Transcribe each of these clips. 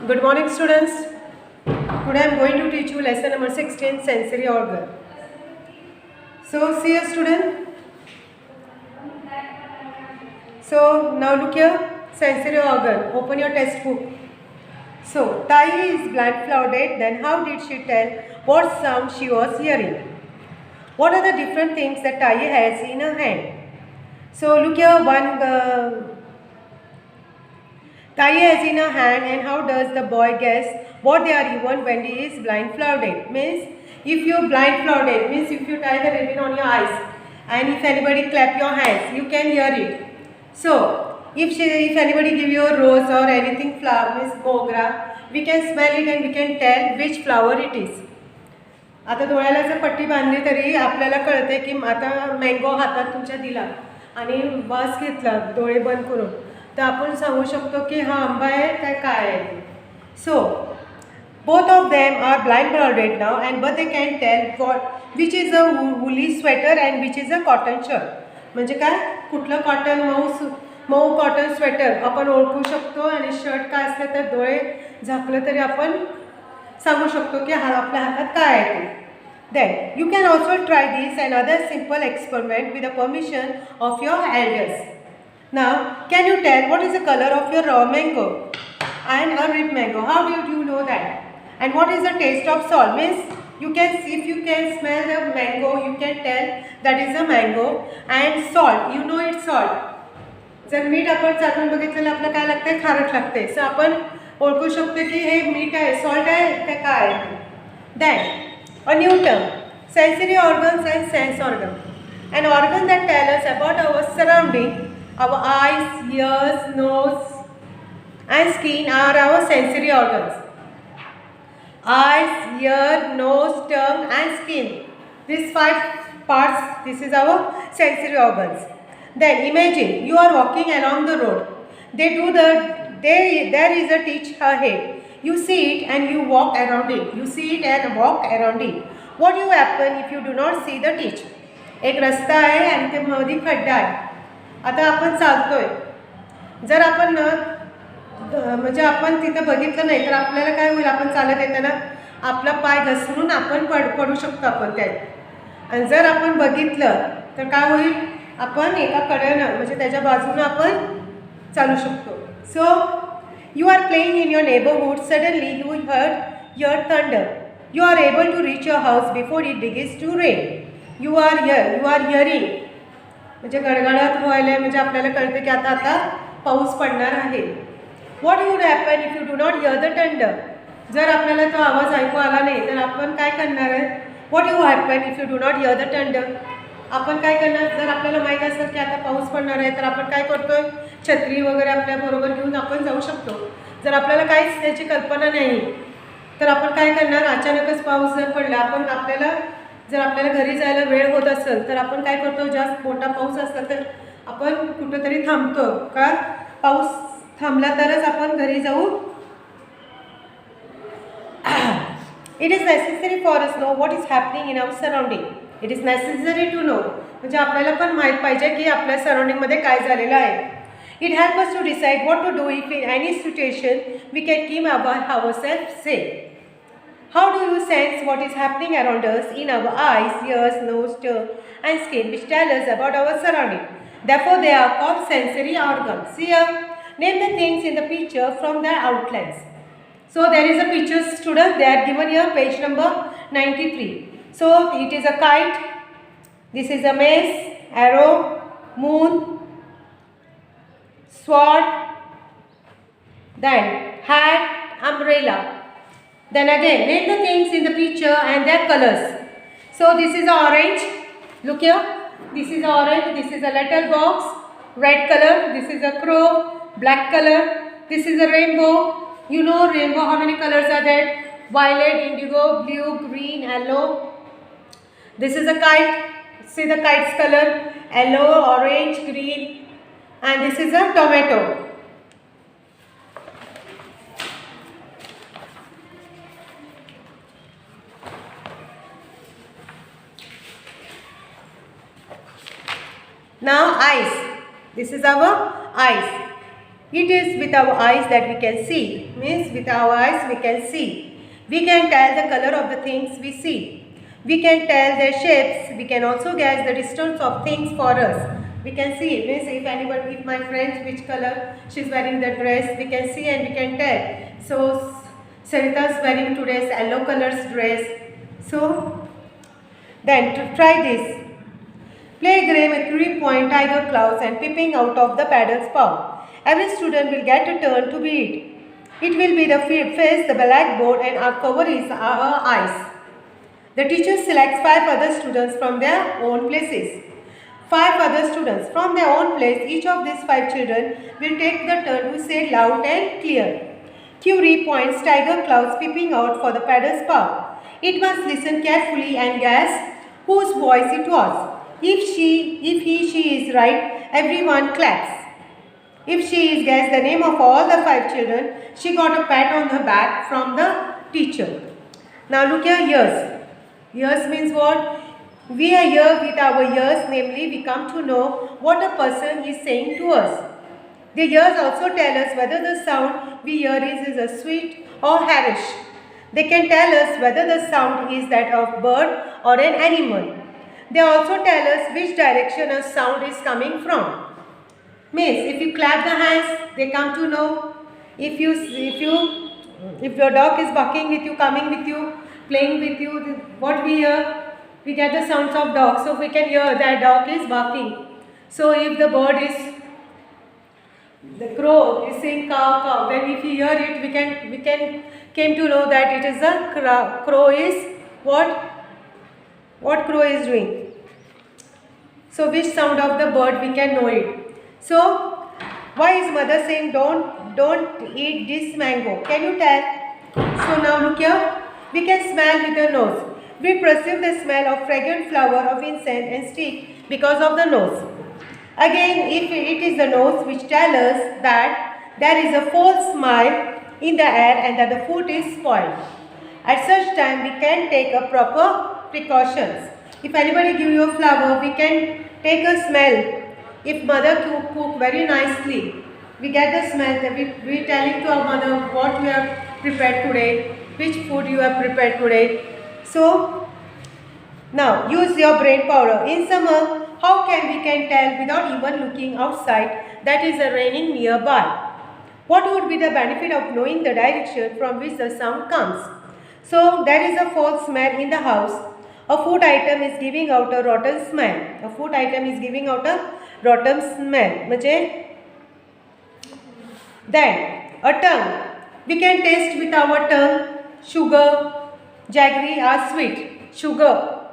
Good morning, students. Today I am going to teach you lesson number 16, sensory organ. So, see a student. So, now look here, sensory organ. Open your textbook. So, Tai is blindfolded. Then how did she tell what sound she was hearing? What are the different things that Tai has in her hand? So, look here, Tai has in her hand, and how does the boy guess what they are even when he is blindfolded? Means if you blindfolded, means if you tie the ribbon on your eyes and if anybody clap your hands, you can hear it. So if anybody give you a rose or anything flower, means mogra, we can smell it and we can tell which flower it is. आता डोळ्याला जर पट्टी बांधली तरी आपल्याला कळते की आता मँगो हातात तुमच्या दिला आणि वास घेतला डोळे बंद करून तर आपण सांगू शकतो की हा आंबा आहे काय आहे. सो both of them are blindfolded now and but they can tell which is a woolly sweater and which is a cotton shirt. म्हणजे काय कुठलं कॉटन मऊ कॉटन स्वेटर आपण ओळखू शकतो आणि शर्ट काय असलं तर डोळे झाकलं तरी आपण सांगू शकतो की हा आपल्या हातात काय आहे ते. Then you can also try this and other simple experiment with the permission of your elders. Now, can you tell what is the color of your raw mango and a ripe mango? How do you know that? And what is the taste of salt? Means you can see, if you can smell the mango, you can tell that is a mango. And salt, you know it's salt. जर मीठ आपण चाखून बघितलेलं आपल्याला काय लागतंय खारट लागते सो आपण ओळखू शकतो की हे मीठ आहे सॉल्ट आहे ते काय आहे. Then a new term, sensory organs and sense organ. An organ that tells us about our surrounding. Our eyes, ears, nose and skin are our sensory organs. Eyes, ear, nose, tongue and skin. These 5 parts, this is our sensory organs. Then imagine you are walking along the road. There is a teach ahead. You see it and you walk around it. You see it and walk around it. What will happen if you do not see the teach? एक रस्ता आहे आणि ते मध्ये खड्डा आहे. आता आपण चालतोय. जर आपण म्हणजे आपण तिथे बघितलं नाही तर आपल्याला काय होईल आपण चालत येताना आपला पाय घसरून आपण पडू शकतो आपण त्यात. आणि जर आपण बघितलं तर काय होईल आपण एका कडेनं म्हणजे त्याच्या बाजूनं आपण चालू शकतो. सो you are playing in your neighborhood, suddenly you hear thunder. You are able to reach your house before it begins to rain. You are hearing. म्हणजे गडगडाट व्हायला म्हणजे आपल्याला कळतं की आता पाऊस पडणार आहे. What would happen if you do not hear the thunder? जर आपल्याला तो आवाज ऐकू आला नाही तर आपण काय करणार आहे. What will happen if you do not hear the thunder? आपण काय करणार जर आपल्याला माहीत असेल की आता पाऊस पडणार आहे तर आपण काय करतोय छत्री वगैरे आपल्या बरोबर घेऊन आपण जाऊ शकतो. जर आपल्याला काहीच त्याची कल्पना नाही तर आपण काय करणार अचानकच पाऊस जर पडला जर आपल्याला घरी जायला वेळ होत असेल तर आपण काय करतो जास्त मोठा पाऊस असला तर आपण कुठेतरी थांबतो का पाऊस थांबला तरच आपण घरी जाऊ. It is necessary for us to know what is happening in our surrounding. It is necessary to know. म्हणजे आपल्याला पण माहीत पाहिजे की आपल्या सराउंडिंगमध्ये काय झालेलं आहे. It helps us to decide what to do if in any situation we can keep ourselves safe. How do you sense what is happening around us in our eyes, ears, nose, tongue and skin which tell us about our surrounding? Therefore, they are called sensory organs. Here, name the things in the picture from their outlines. So, there is a picture student, they are given here page number 93. So, it is a kite, this is a mace, arrow, moon, sword, then hat, umbrella. Then again, name the things in the picture and their colors. So, this is orange, look here, this is orange, this is a little box, red color, this is a crow, black color, this is a rainbow. You know rainbow, how many colors are there? Violet, indigo, blue, green, yellow. This is a kite. See the kite's color, yellow, orange, green, and this is a tomato. Now eyes. This is our eyes. It is with our eyes that we can see. Means with our eyes we can see. We can tell the color of the things we see. We can tell their shapes. We can also guess the distance of things for us. We can see. Means if my friends which color she's wearing the dress, we can see and we can tell. So Sarita's wearing today's yellow color's dress. So then to try this. Play Grey Mercury Point Tiger Clouds and peeping out of the paddle's paw. Every student will get a turn to be it. It will be the face, the blackboard, and our cover is our eyes. The teacher selects 5 other students from their own places. 5 other students from their own place. Each of these 5 children will take the turn to say loud and clear. Curie points tiger clouds peeping out for the paddle's paw. It must listen carefully and guess whose voice it was. If she is right, everyone claps. If she is guessed the name of all the 5 children, she got a pat on the back from the teacher. Now look here, ears. Ears means what? We are here with our ears, namely we come to know what a person is saying to us. The ears also tell us whether the sound we hear is a sweet or harsh. They can tell us whether the sound is that of bird or an animal. They also tell us which direction a sound is coming from. Means if you clap the hands, they come to know. If your dog is barking with you, coming with you, playing with you, what we hear, we get the sounds of dog. So we can hear that dog is barking. So if the bird is, the crow is saying cow cow, then if you hear it, we can came to know that it is a crow is what crow is doing. So which sound of the bird we can know it. So why is mother saying don't eat this mango? Can you tell? So now look here. We can smell with the nose. We perceive the smell of fragrant flower of incense and stick because of the nose. Again, if it is the nose which tells us that there is a false smile in the air and that the food is spoiled. At such time, we can take a proper precautions. If anybody give you a flower, we can take a smell. If mother cook very nicely, we get the smell. We telling to our mother what we have prepared today, which food you have prepared today. So now use your brain power. In summer, how we can tell without even looking outside that is raining nearby? What would be the benefit of knowing the direction from which the sound comes? So there is a false smell in the house. A food item is giving out a rotten smell. A food item is giving out a rotten smell. Then a tongue. We can taste with our tongue. Sugar, jaggery are sweet. Sugar.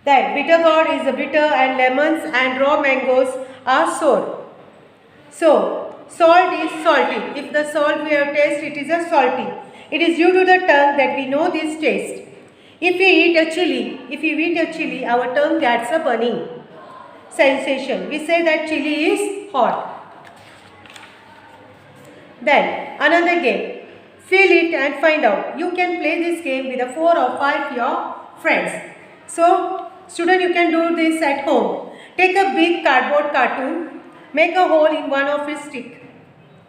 Then bitter gourd is bitter and lemons and raw mangoes are sour. So salt is salty. If the salt we have tasted, it is a salty. It is due to the tongue that we know this taste. If we eat a chili, our tongue gets a burning sensation. We say that chili is hot. Then another game. Feel it and find out. You can play this game with 4 or 5 your friends. So student, you can do this at home. Take a big cardboard cartoon, make a hole in one of its stick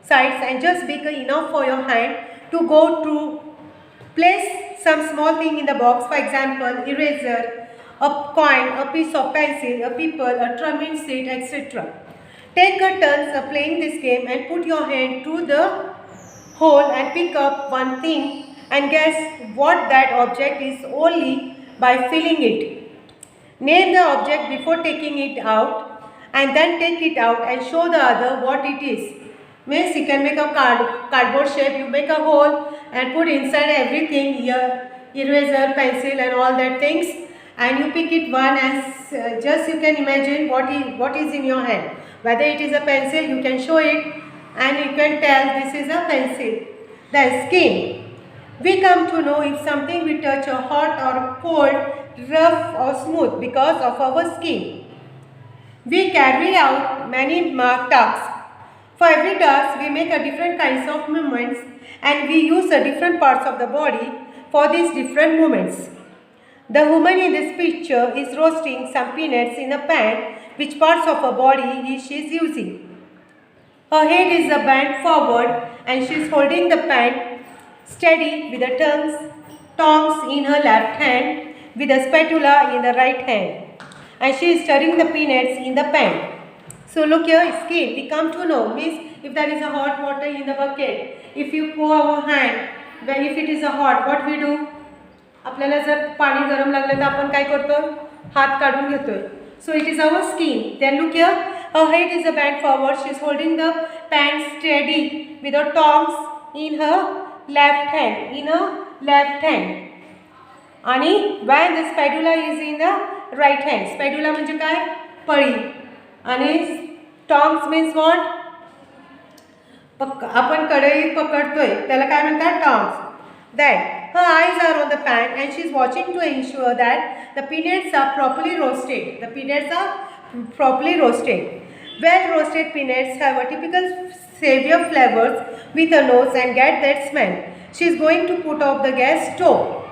sides and just big enough for your hand to go through. Place some small thing in the box, for example, eraser, a coin, a piece of pencil, a people, a drumming seat, etc. Take a turn playing this game and put your hand through the hole and pick up one thing and guess what that object is only by feeling it. Name the object before taking it out and then take it out and show the other what it is. Means you can make a cardboard shape, you make a hole and put inside everything here, eraser, pencil and all that things, and you pick it one and just you can imagine what is in your hand. Whether it is a pencil, you can show it and you can tell this is a pencil. Then skin. We come to know if something we touch are hot or cold, rough or smooth because of our skin. We carry out many tasks. For every task, we make a different kinds of movements and we use the different parts of the body for these different movements. The woman in this picture is roasting some peanuts in a pan. Which parts of her body she is using? Her head is bent forward and she is holding the pan steady with the tongs in her left hand with a spatula in the right hand. And she is stirring the peanuts in the pan. So look here, skin. We come to know, means if there is a hot water in the bucket, if you pour our hand, if it is a hot, what we do? आपल्याला जर पाणी गरम लागलं तर आपण काय करतो? हात काढून घेतोय. So it is our skin. Then look here, her head is bent forward. She is holding the pan steady with her tongs in her left hand. आणि when the spatula is in the right hand. Spatula म्हणजे काय? पळी. आणि tongs means what? आपण कढई पकडतोय त्याला काय म्हणतात? tongs. Then her eyes are on the pan and she is watching to ensure that the peanuts are properly roasted. The peanuts are properly roasted. Well roasted peanuts have a typical savory flavors with a nose and get that smell. She is going to put off the gas stove.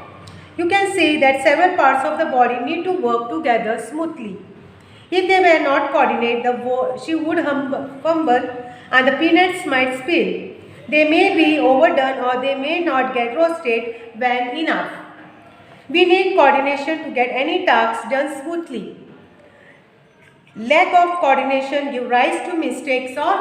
You can see that several parts of the body need to work together smoothly. If they were not coordinated, she would fumble and the peanuts might spill. They may be overdone or they may not get roasted well enough. We need coordination to get any tasks done smoothly. Lack of coordination gives rise to mistakes or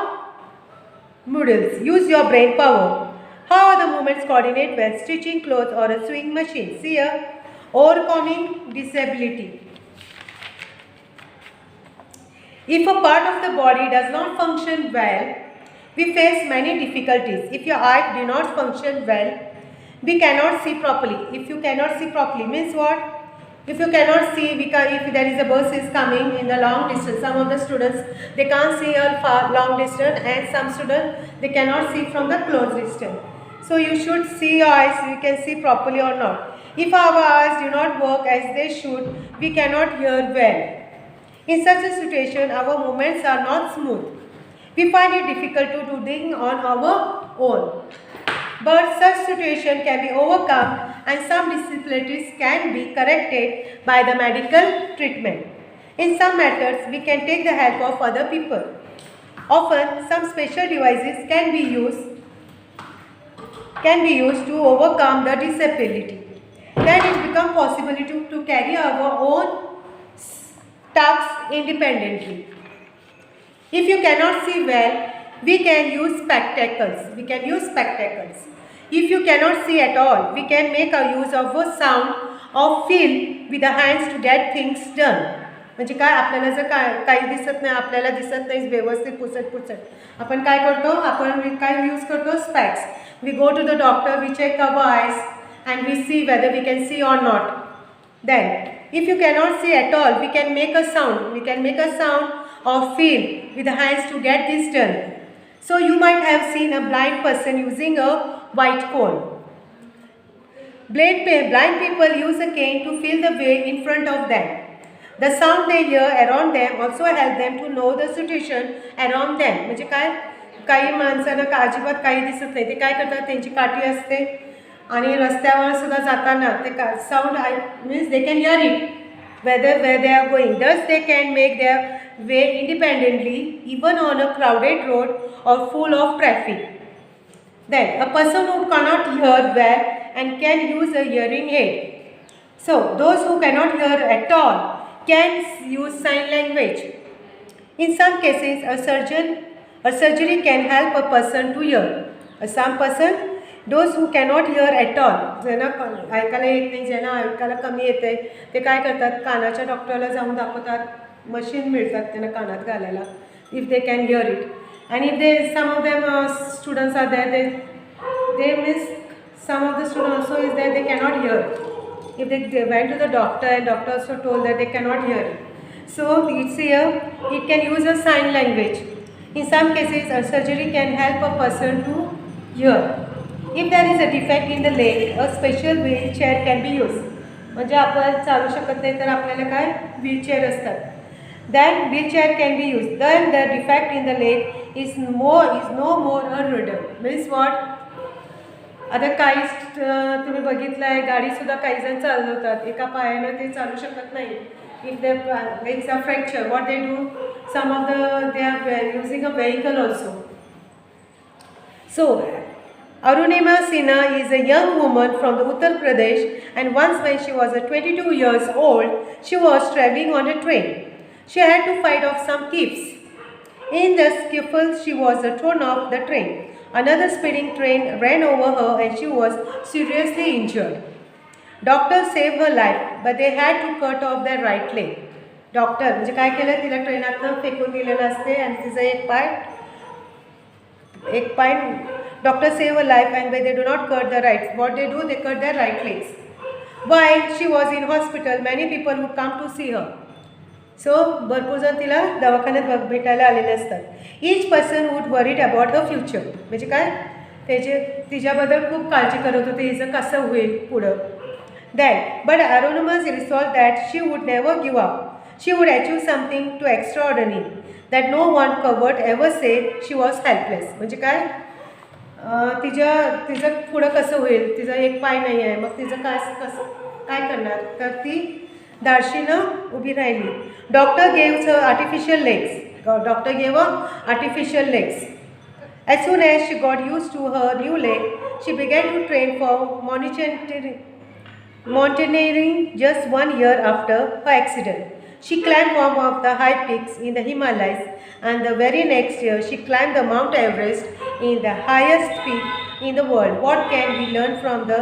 muddles. Use your brain power. How are the movements coordinate when stitching clothes or a sewing machine? See here, overcoming disability. If a part of the body does not function well, we face many difficulties. If your eye do not function well, we cannot see properly. If you cannot see properly means what? If you cannot see, if there is a bus is coming in the long distance, some of the students they can't see a long distance, and some students they cannot see from the close distance. So you should see your eyes, you can see properly or not. If our eyes do not work as they should, we cannot hear well. In such a situation, our movements are not smooth. We find it difficult to do things on our own. But such situation can be overcome and some disabilities can be corrected by the medical treatment. In some matters, we can take the help of other people. Often, some special devices can be used to overcome the disability. Then it becomes possible to carry our own tasks independently. If you cannot see well, we can use spectacles. If you cannot see at all, we can make a use of a sound or feel with the hands to get things done. म्हणजे काय आपल्याला जर काही दिसत नाही, आपल्याला दिसत नाही व्यवस्थित पुसट आपण काय करतो? आपण काय यूज करतो? Specs. We go to the doctor, we check our eyes and we see whether we can see or not. Then, if you cannot see at all, we can make a sound or feel with the hands to get this done. So you might have seen a blind person using a white cone. Blind people use a cane to feel the way in front of them. The sound they hear around them also help them to know the situation around them. म्हणजे काय? काही माणसांना अजिबात काही दिसत नाही, ते काय करतात? त्यांची काठी असते आणि रस्त्यावर सुद्धा जाताना ते sound means they can hear it where they are going. Thus they can make their way independently even on a crowded road or full of traffic. Then a person who cannot hear well and can use a hearing aid. So those who cannot hear at all can use sign language. In some cases a surgery can help a person to hear. Some person, those who cannot hear at all, ज्यांना ऐकायला येत नाही, ज्यांना ऐकायला कमी येते, ते काय करतात? कानाच्या डॉक्टरला जाऊन दाखवतात. मशीन मिळतात त्यांना कानात घालायला, if they can hear it. And if some of them students are there, they miss some of the students also is there, they cannot hear. If they went to the doctor and doctor also told that they cannot hear it. So it's here, it can use a sign language. In some cases a surgery can help a person to hear. If there is a defect in the leg, a special wheelchair can be used. म्हणजे आपण चालू शकत नाही तर आपल्याला काय wheelchair असतात. Then wheelchair can be used. Then the defect in the leg is no more a riddle. Means what? आता काही तुम्ही बघितलं आहे, गाडीसुद्धा काही जण चालवतात, एका पायानं ते चालू शकत नाही. If their legs are fractured, what they do? Some of they are using a vehicle also. So, Arunima Sinha is a young woman from the Uttar Pradesh, and once when she was 22 years old, she was traveling on a train. She had to fight off some thieves. In the scuffle, she was thrown off the train. Another speeding train ran over her and she was seriously injured. Doctors saved her life, but they had to cut off their right leg. Doctor म्हणजे काय केलं, तिला ट्रेनातनं फेकून दिलेलं असते आणि तिचा एक पाय doctor save a life and they do not cut the right. What they do, they cut their right legs. Why she was in hospital, many people would come to see her. So भरपूर जण तिला दवाखान्यात भेटायला आलेले असतात. Each person would worried about her future, म्हणजे काय तिच्याबद्दल खूप काळजी करत होते, हिचं कसं होईल पुढं. Then, but Arunima resolved that she would never give up. She would achieve something too extraordinary that no one could ever say she was helpless. म्हणजे काय, तिचं पुढं कसं होईल, तिचा एक पाय नाही आहे, मग तिचं काय करणार, तर ती धाडशीनं उभी राहिली. Doctor गेव्स her artificial legs. Doctor gave her artificial legs. As soon as she got used to her new leg, she began to train for mountaineering just 1 year after her accident. She climbed one of the high peaks in the Himalayas, and the very next year she climbed the Mount Everest in the highest peak in the world. What can we learn from the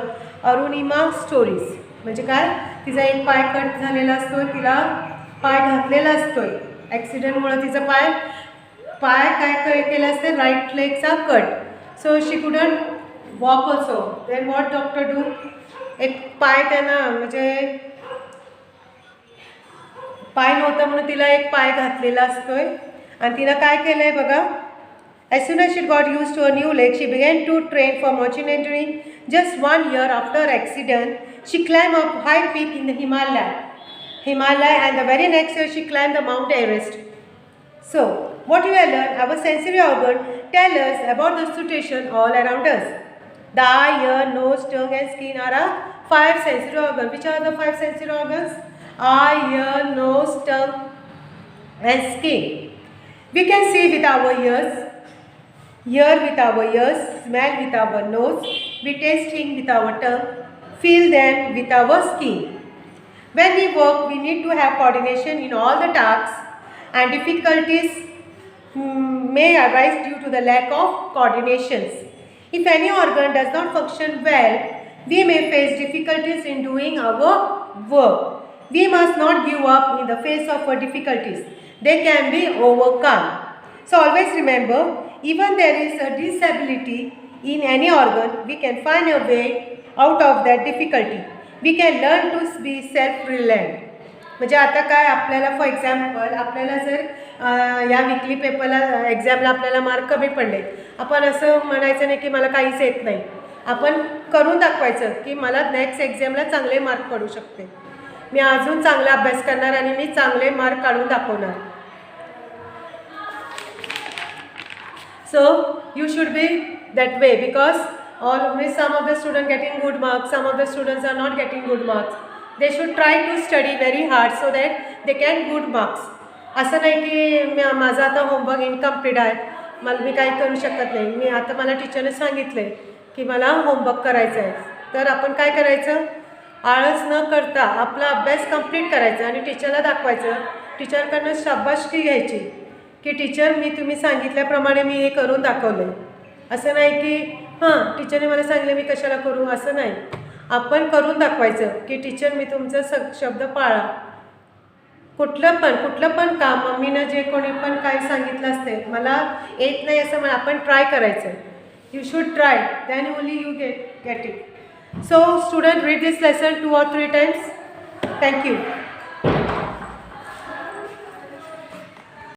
Arunima stories? म्हणजे काय, तिचा एक पाय cut झालेला असतो, तिला पाय घातलेला असतोय ॲक्सिडेंटमुळे, तिचा पाय काय केलं असते, राईट लेगचा cut. So she couldn't walk also. Then what doctor do, एक पाय त्यांना म्हणजे पाय नव्हता म्हणून तिला एक पाय घातलेला असतोय आणि तिनं काय केलं आहे बघा. As soon as she got used to a new leg, she began to train for mountaineering. Just 1 year after her accident, she climbed a high peak in the Himalaya, and the very next year she climbed the Mount Everest. So, what we have learned, our sensory organ tell us about the situation all around us. The eye, ear, nose, tongue and skin are our 5 sensory organs. Which are the 5 sensory organs? Eye, ear, nose, tongue and skin. We can see with our ears, hear with our ears, smell with our nose, we taste things with our tongue, feel them with our skin. When we work, we need to have coordination in all the tasks, and difficulties may arise due to the lack of coordinations. If any organ does not function well, we may face difficulties in doing our work. We must not give up in the face of our difficulties. They can be overcome. So always remember, even there is a disability in any organ, we can find a way out of that difficulty. We can learn to be self-reliant. म्हणजे आता काय, आपल्याला for example आपल्याला जर या weekly पेपरला एक्झामला आपल्याला mark कमी पडले, आपण असं म्हणायचं नाही की मला काहीच येत नाही. आपण करून दाखवायचं की मला नेक्स्ट एक्झामला चांगले मार्क पडू शकते, मी अजून चांगला अभ्यास करणार आणि मी चांगले मार्क काढून दाखवणार. So you should be that way, because always some of the students getting good marks, some of the students are not getting good marks. They should try to study very hard so that they get good marks. असं नाही की माझा आता homework incomplete आहे, मी काही करू शकत नाही, मी आता मला टीचरने सांगितले की मला होमवर्क करायचं आहे, तर आपण काय करायचं, आळस न करता आपला अभ्यास कंप्लीट करायचा आणि टीचरला दाखवायचं. टीचरकडनं शाबासकी घ्यायची की टीचर मी तुम्ही सांगितल्याप्रमाणे मी हे करून दाखवलं. असं नाही की हां टीचरने मला सांगितलं मी कशाला करू, असं नाही. आपण करून दाखवायचं की टीचर मी तुमचं शब्द पाळा. कुठलं पण काम मम्मीनं जे कोणी पण काय सांगितलं असते मला येत नाही असं म्हणा, आपण ट्राय करायचं. You should try, than only you get it. So student, read this lesson 2 or 3 times. Thank you.